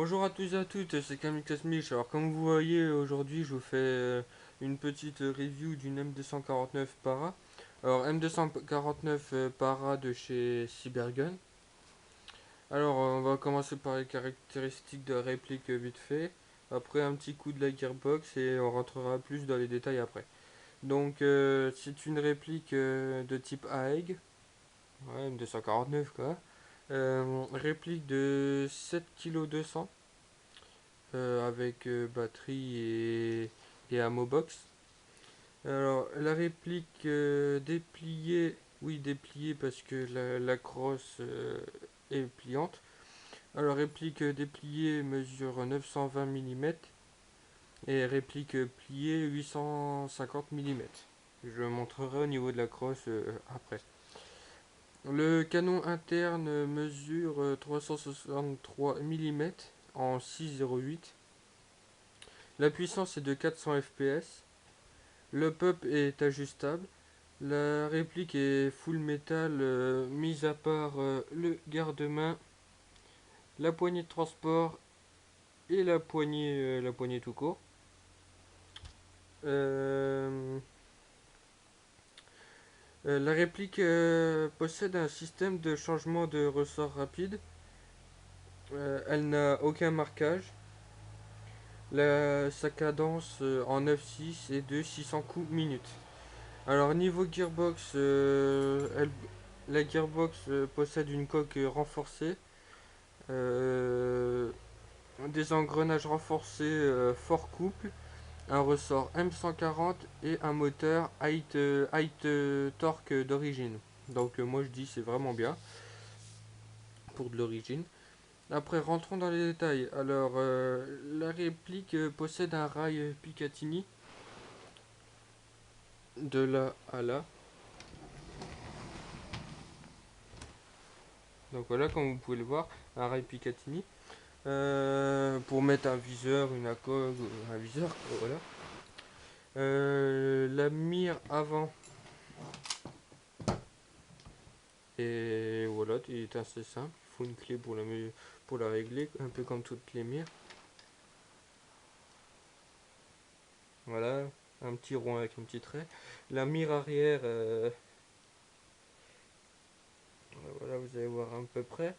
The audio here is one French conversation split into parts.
Bonjour à tous et à toutes, c'est Kamikazmich. Alors comme vous voyez aujourd'hui je vous fais une petite review d'une M249 Para. Alors M249 Para de chez Cybergun. Alors on va commencer par les caractéristiques de la réplique vite fait. Après un petit coup de la gearbox et on rentrera plus dans les détails après. Donc c'est une réplique de type AEG. Ouais, M249 quoi. Réplique de 7,2 kg avec batterie et ammo box. Alors, la réplique dépliée, oui, dépliée parce que la crosse est pliante. Alors, réplique dépliée mesure 920 mm et réplique pliée 850 mm. Je montrerai au niveau de la crosse après. Le canon interne mesure 363 mm en 6,08. La puissance est de 400 fps. Le pop est ajustable. La réplique est full métal, mis à part le garde-main, la poignée de transport et la poignée tout court. Euh, la réplique possède un système de changement de ressort rapide. Elle n'a aucun marquage. Sa cadence en 9,6 est de 600 coups minute. Alors niveau gearbox, la gearbox possède une coque renforcée, euh, des engrenages renforcés fort couple, un ressort M140 et un moteur height torque d'origine. Donc moi je dis c'est vraiment bien pour de l'origine. Après rentrons dans les détails. Alors la réplique possède un rail Picatinny de là à là. Donc voilà, comme vous pouvez le voir, un rail Picatinny. Pour mettre un viseur, une ACOG, un viseur, voilà. La mire avant, et voilà, est assez simple. Il faut une clé pour la régler, un peu comme toutes les mires. Voilà, un petit rond avec un petit trait. La mire arrière, voilà, vous allez voir à peu près.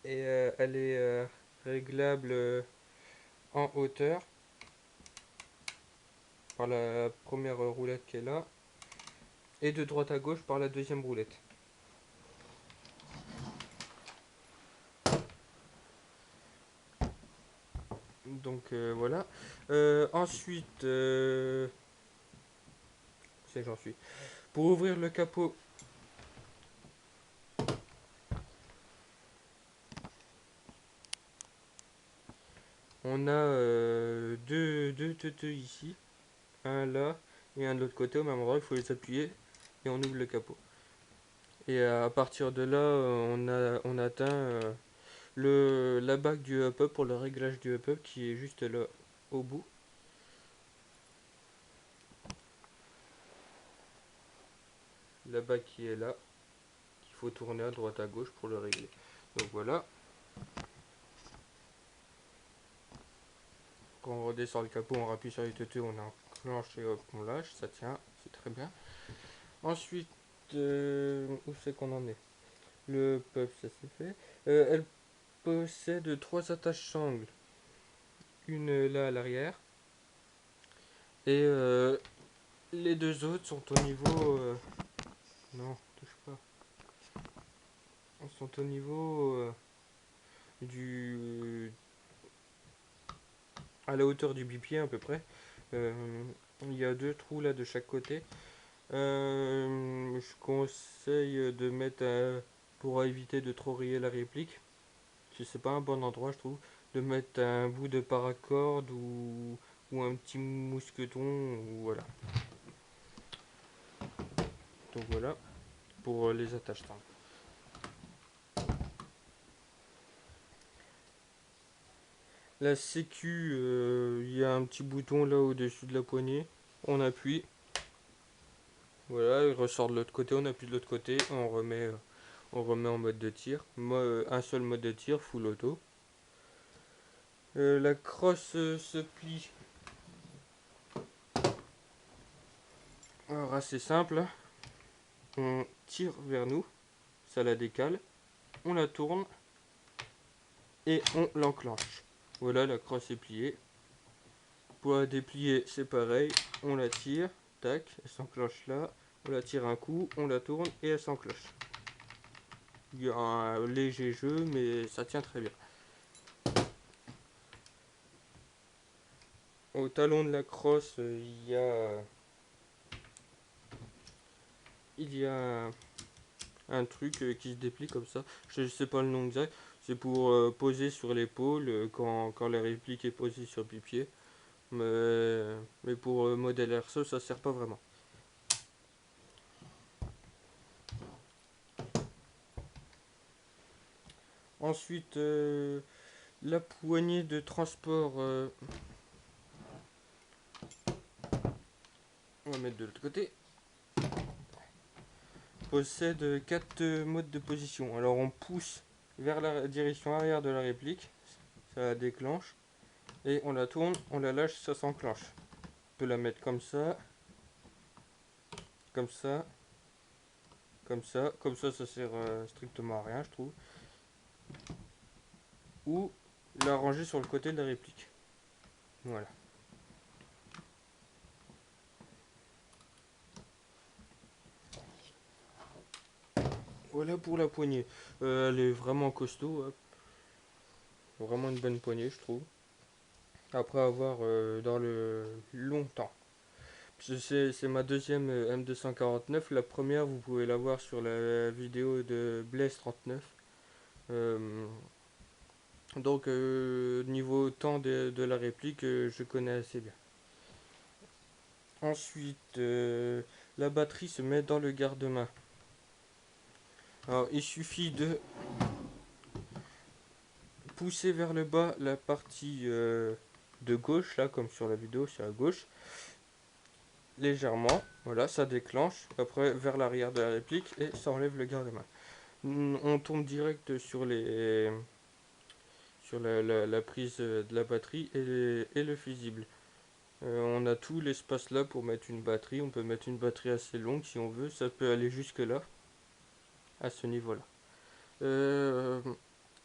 Et elle est réglable en hauteur par la première roulette qui est là, et de droite à gauche par la deuxième roulette. Donc voilà. Ensuite, c'est j'en suis. Pour ouvrir le capot, on a deux teuteux ici, un là et un de l'autre côté au même endroit. Il faut les appuyer et on ouvre le capot. Et à partir de là, on atteint la bague du hop-up pour le réglage du hop-up qui est juste là au bout. La bague qui est là, qu'il faut tourner à droite à gauche pour le régler. Donc voilà. Quand on redescend le capot, on rappuie sur les teuteux, on enclenche et hop, on lâche, ça tient, c'est très bien. Ensuite, où c'est qu'on en est? Le puff, ça c'est fait. Elle possède trois attaches sangles. Une là à l'arrière. Et les deux autres sont au niveau... non, touche pas. Sont au niveau du... à la hauteur du bipied à peu près. Il y a deux trous là de chaque côté. Je conseille de mettre pour éviter de trop rayer la réplique. Si c'est pas un bon endroit, je trouve, de mettre un bout de paracorde ou un petit mousqueton, ou voilà. Donc voilà pour les attaches simples. La sécu, il y a un petit bouton là au-dessus de la poignée. On appuie. Voilà, il ressort de l'autre côté, on appuie de l'autre côté, on remet On remet en mode de tir. Moi, un seul mode de tir, full auto. La crosse se plie. Alors assez simple. On tire vers nous, ça la décale, on la tourne et on l'enclenche. Voilà, la crosse est pliée. Pour la déplier, c'est pareil. On la tire, tac, elle s'enclenche là. On la tire un coup, on la tourne et elle s'enclenche. Il y a un léger jeu, mais ça tient très bien. Au talon de la crosse, il y a un truc qui se déplie comme ça. Je ne sais pas le nom exact. C'est pour poser sur l'épaule quand la réplique est posée sur le pied. Mais pour modèle RSO, ça sert pas vraiment. Ensuite, la poignée de transport, on va mettre de l'autre côté, possède 4 modes de position. Alors on pousse vers la direction arrière de la réplique, ça la déclenche, et on la tourne, on la lâche, ça s'enclenche. On peut la mettre comme ça, comme ça, comme ça sert strictement à rien, je trouve. Ou la ranger sur le côté de la réplique. Voilà. Voilà pour la poignée. Elle est vraiment costaud, hein. Vraiment une bonne poignée, je trouve. Après avoir dans le longtemps. C'est ma deuxième M249. La première, vous pouvez la voir sur la vidéo de Blaze39. Euh, donc, niveau temps de la réplique, je connais assez bien. Ensuite, la batterie se met dans le garde-main. Alors, il suffit de pousser vers le bas la partie de gauche, là, comme sur la vidéo, c'est à gauche. Légèrement, voilà, ça déclenche. Après, vers l'arrière de la réplique et ça enlève le garde-main. On tombe direct sur la prise de la batterie et le fusible. On a tout l'espace là pour mettre une batterie. On peut mettre une batterie assez longue si on veut. Ça peut aller jusque là, à ce niveau-là. Euh,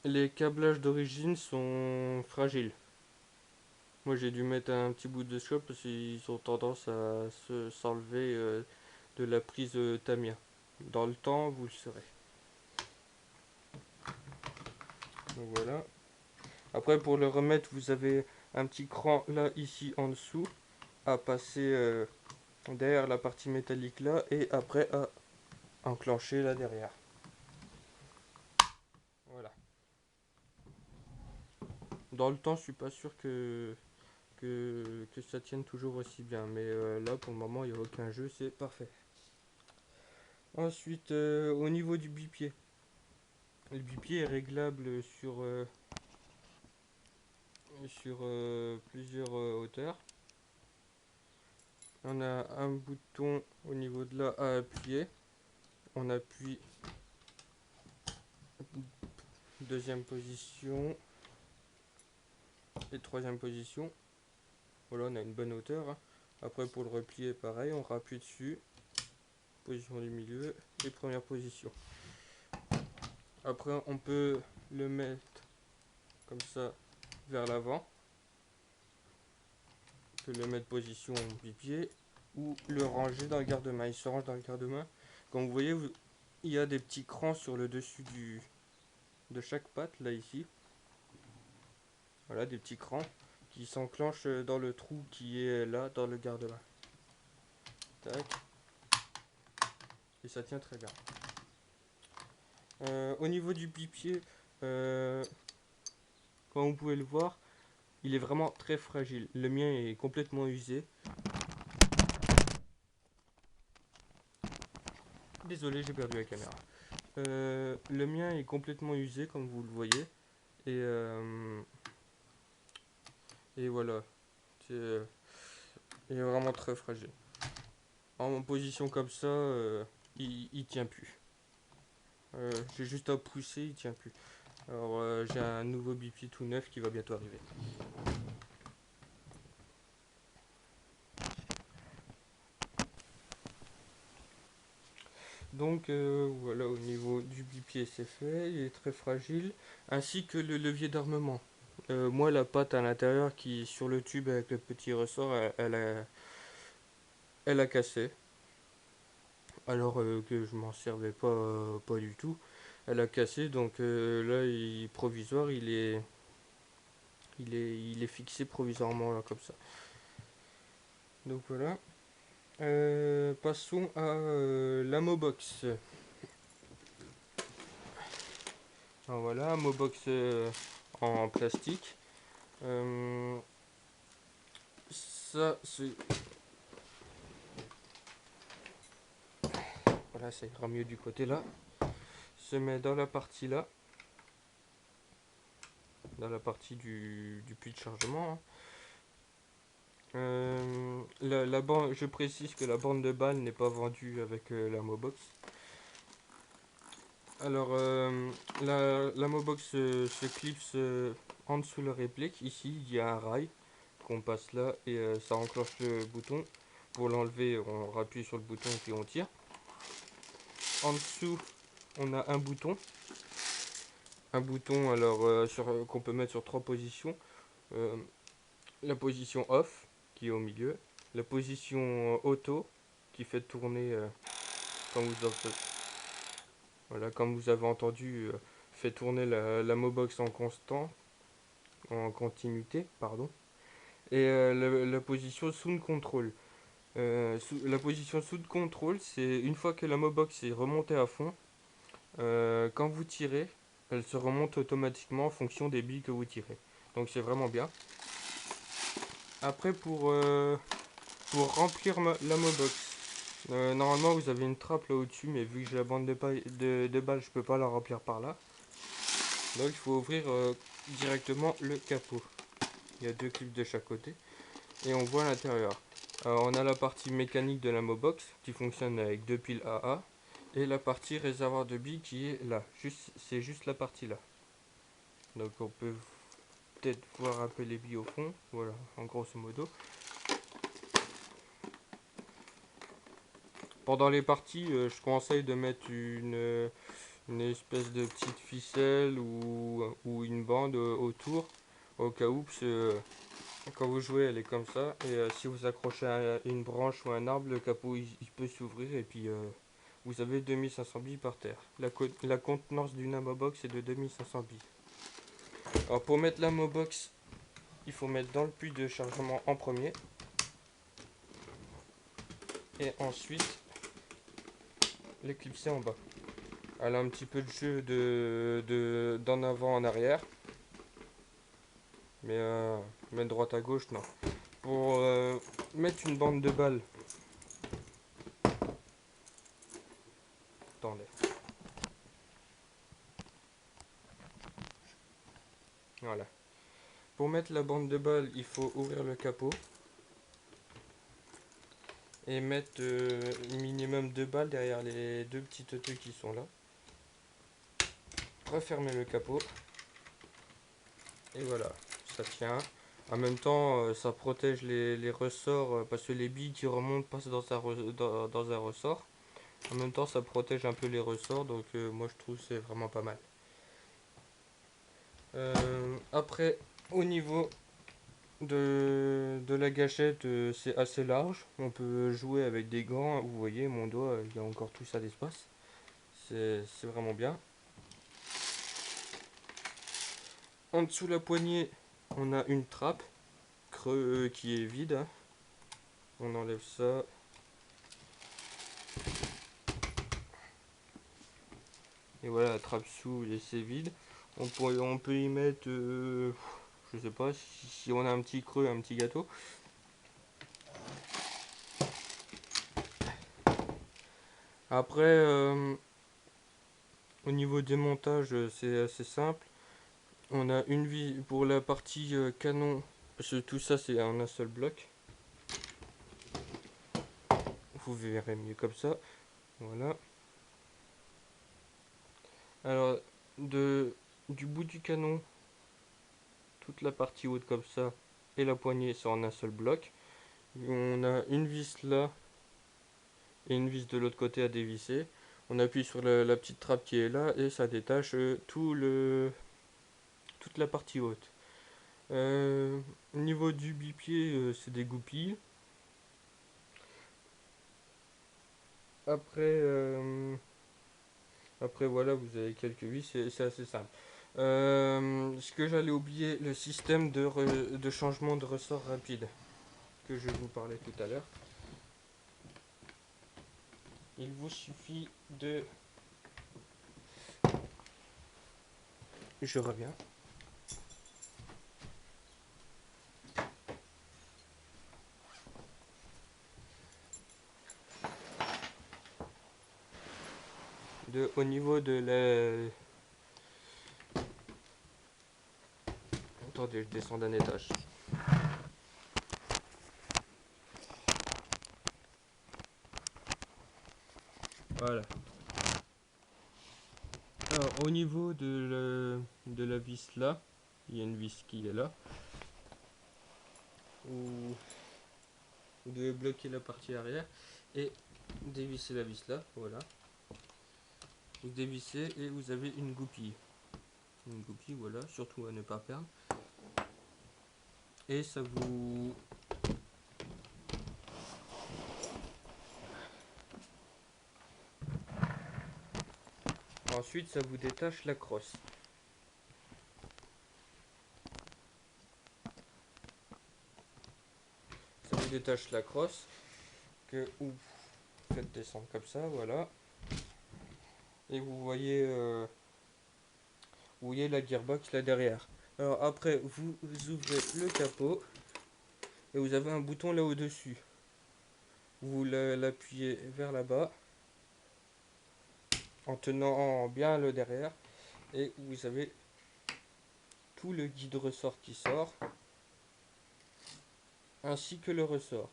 les câblages d'origine sont fragiles. Moi j'ai dû mettre un petit bout de shop parce qu'ils ont tendance à s'enlever de la prise Tamiya. Dans le temps, vous le saurez. Donc voilà. Après pour le remettre, vous avez un petit cran là ici en dessous à passer derrière la partie métallique là et après à enclencher là derrière. Voilà. Dans le temps, je suis pas sûr que ça tienne toujours aussi bien, mais là pour le moment il n'y a aucun jeu, c'est parfait. Ensuite, au niveau du bipied. Le bipied est réglable sur plusieurs hauteurs. On a un bouton au niveau de là à appuyer. On appuie, deuxième position et troisième position. Voilà, on a une bonne hauteur, hein. Après pour le replier, pareil, on rappuie dessus. Position du milieu et première position. Après on peut le mettre comme ça vers l'avant. On peut le mettre position bipied ou le ranger dans le garde-main. Il se range dans le garde-main. Comme vous voyez, il y a des petits crans sur le dessus de chaque patte, là ici. Voilà, des petits crans qui s'enclenchent dans le trou qui est là, dans le garde-main. Tac. Et ça tient très bien. Au niveau du bipied, comme vous pouvez le voir, il est vraiment très fragile. Le mien est complètement usé. Désolé, j'ai perdu la caméra. Le mien est complètement usé, comme vous le voyez. Et, euh, et voilà. Il est vraiment très fragile. En position comme ça, il tient plus. J'ai juste à pousser, il tient plus. Alors j'ai un nouveau bipied tout neuf qui va bientôt arriver. Donc voilà, au niveau du bipied c'est fait, il est très fragile, ainsi que le levier d'armement. Moi la patte à l'intérieur qui est sur le tube avec le petit ressort, elle a cassé, alors que je m'en servais pas du tout. Elle a cassé, donc là provisoire, il est fixé provisoirement là comme ça. Donc voilà. Passons à l'Amobox. Alors voilà, Amobox en plastique. Euh, ça, c'est. Voilà, ça ira mieux du côté là. Se met dans la partie là, dans la partie du puits de chargement, hein. Je précise que la bande de balle n'est pas vendue avec la Mobox. Alors, la Mobox se clipse en dessous le réplique. Ici, il y a un rail qu'on passe là et ça enclenche le bouton. Pour l'enlever, on appuie sur le bouton et puis on tire. En dessous, on a un bouton. Un bouton alors qu'on peut mettre sur trois positions. Euh, la position off qui est au milieu. La position auto qui fait tourner quand vous en- voilà, comme vous avez entendu, fait tourner la Mobox en constant, en continuité, pardon. Et la position sound control. La position sound control, c'est une fois que la Mobox est remontée à fond, quand vous tirez, elle se remonte automatiquement en fonction des billes que vous tirez. Donc c'est vraiment bien. Après pour remplir la Mobox, normalement vous avez une trappe là au-dessus, mais vu que j'ai la bande de balles, je peux pas la remplir par là. Donc il faut ouvrir directement le capot. Il y a deux clips de chaque côté et on voit l'intérieur. On a la partie mécanique de la Mobox qui fonctionne avec deux piles AA et la partie réservoir de billes qui est là. C'est juste la partie là. Donc on peut peut-être voir un peu les billes au fond. Voilà, en grosso modo. Pendant les parties, je conseille de mettre une espèce de petite ficelle ou une bande autour au cas où, parce que quand vous jouez elle est comme ça et si vous accrochez à une branche ou un arbre, le capot il peut s'ouvrir et puis vous avez 2500 billes par terre. La contenance d'une Amobox est de 2500 billes. Alors pour mettre l'Amobox, il faut mettre dans le puits de chargement en premier et ensuite l'éclipser en bas. Elle a un petit peu de jeu d'en avant en arrière. Mais mettre droite à gauche, non. Pour mettre une bande de balles. Attendez. Voilà. Pour mettre la bande de balles, il faut ouvrir le capot. Et mettre minimum 2 balles derrière les deux petits teuteux qui sont là. Refermer le capot. Et voilà, ça tient. En même temps, ça protège les ressorts parce que les billes qui remontent passent dans un ressort. En même temps, ça protège un peu les ressorts, donc moi je trouve que c'est vraiment pas mal. Après, au niveau de la gâchette, c'est assez large. On peut jouer avec des gants. Vous voyez, mon doigt, il y a encore tout ça d'espace. C'est vraiment bien. En dessous la poignée, on a une trappe creux qui est vide, hein. On enlève ça. Et voilà, la trappe sous, et c'est vide. On peut y mettre, je sais pas, si on a un petit creux, un petit gâteau. Après, au niveau des montages, c'est assez simple. On a une vis pour la partie canon, parce que tout ça c'est en un seul bloc. Vous verrez mieux comme ça. Voilà. Alors, du bout du canon, toute la partie haute comme ça, et la poignée sont en un seul bloc. On a une vis là, et une vis de l'autre côté à dévisser. On appuie sur la petite trappe qui est là, et ça détache toute la partie haute. Au niveau du bipied, c'est des goupilles. Après, après voilà, vous avez quelques vis, c'est assez simple. Ce que j'allais oublier, le système de changement de ressort rapide que je vous parlais tout à l'heure. Il vous suffit de... Je reviens. Au niveau de la... Attendez, je descends d'un étage. Voilà. Alors, au niveau de la vis là, il y a une vis qui est là. Où vous devez bloquer la partie arrière et dévisser la vis là. Voilà. Vous dévissez et vous avez une goupille. Une goupille, voilà. Surtout à ne pas perdre. Et ça vous... Ensuite, ça vous détache la crosse. Ça vous détache la crosse que vous faites descendre comme ça, voilà. Et vous voyez la gearbox là derrière. Alors après, vous ouvrez le capot et vous avez un bouton là au-dessus. Vous l'appuyez vers là-bas en tenant bien le derrière et vous avez tout le guide ressort qui sort ainsi que le ressort.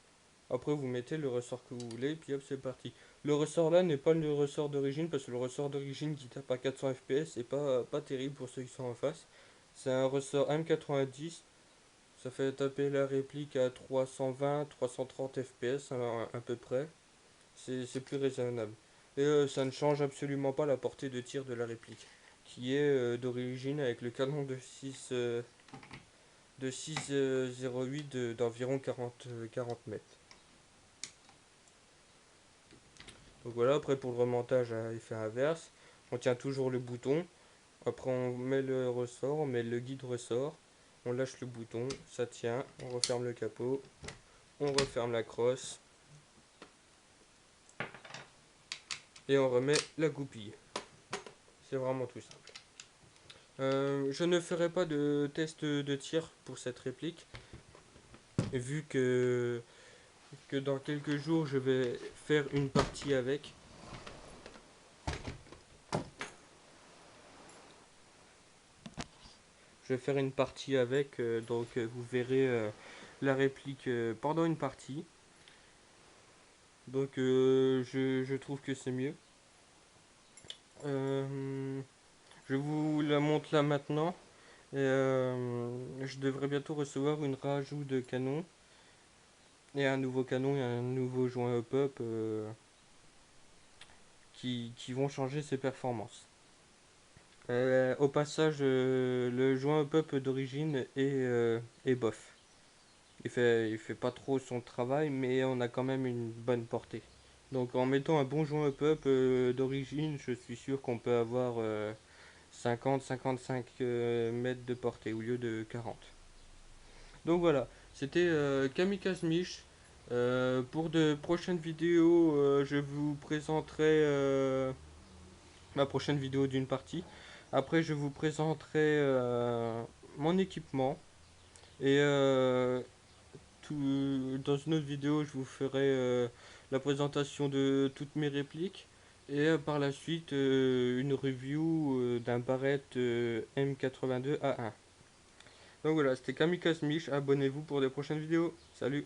Après vous mettez le ressort que vous voulez et puis hop c'est parti. Le ressort là n'est pas le ressort d'origine parce que le ressort d'origine qui tape à 400 fps c'est pas terrible pour ceux qui sont en face. C'est un ressort M90. Ça fait taper la réplique à 320, 330 fps à peu près. C'est plus raisonnable. Et ça ne change absolument pas la portée de tir de la réplique, qui est d'origine avec le canon de 6,08 d'environ 40 mètres. Donc voilà, après pour le remontage à effet inverse, on tient toujours le bouton. Après on met le ressort, on met le guide ressort, on lâche le bouton, ça tient, on referme le capot, on referme la crosse et on remet la goupille. C'est vraiment tout simple. Je ne ferai pas de test de tir pour cette réplique, vu que dans quelques jours je vais faire une partie avec. Je vais faire une partie avec, donc vous verrez la réplique pendant une partie. Donc je trouve que c'est mieux. Je vous la montre là maintenant. Et je devrais bientôt recevoir une rajout de canon. Et un nouveau canon et un nouveau joint hop-up qui vont changer ses performances. Au passage, le joint hop-up d'origine est bof. Il fait pas trop son travail, mais on a quand même une bonne portée. Donc en mettant un bon joint hop-up d'origine, je suis sûr qu'on peut avoir 50-55 mètres de portée au lieu de 40. Donc voilà, c'était Kamikaze Mich. Pour de prochaines vidéos, je vous présenterai ma prochaine vidéo d'une partie. Après, je vous présenterai mon équipement. Et dans une autre vidéo, je vous ferai la présentation de toutes mes répliques. Et par la suite, une review d'un Barrett M82A1. Donc voilà, c'était Kamikaze Mich. Abonnez-vous pour des prochaines vidéos. Salut!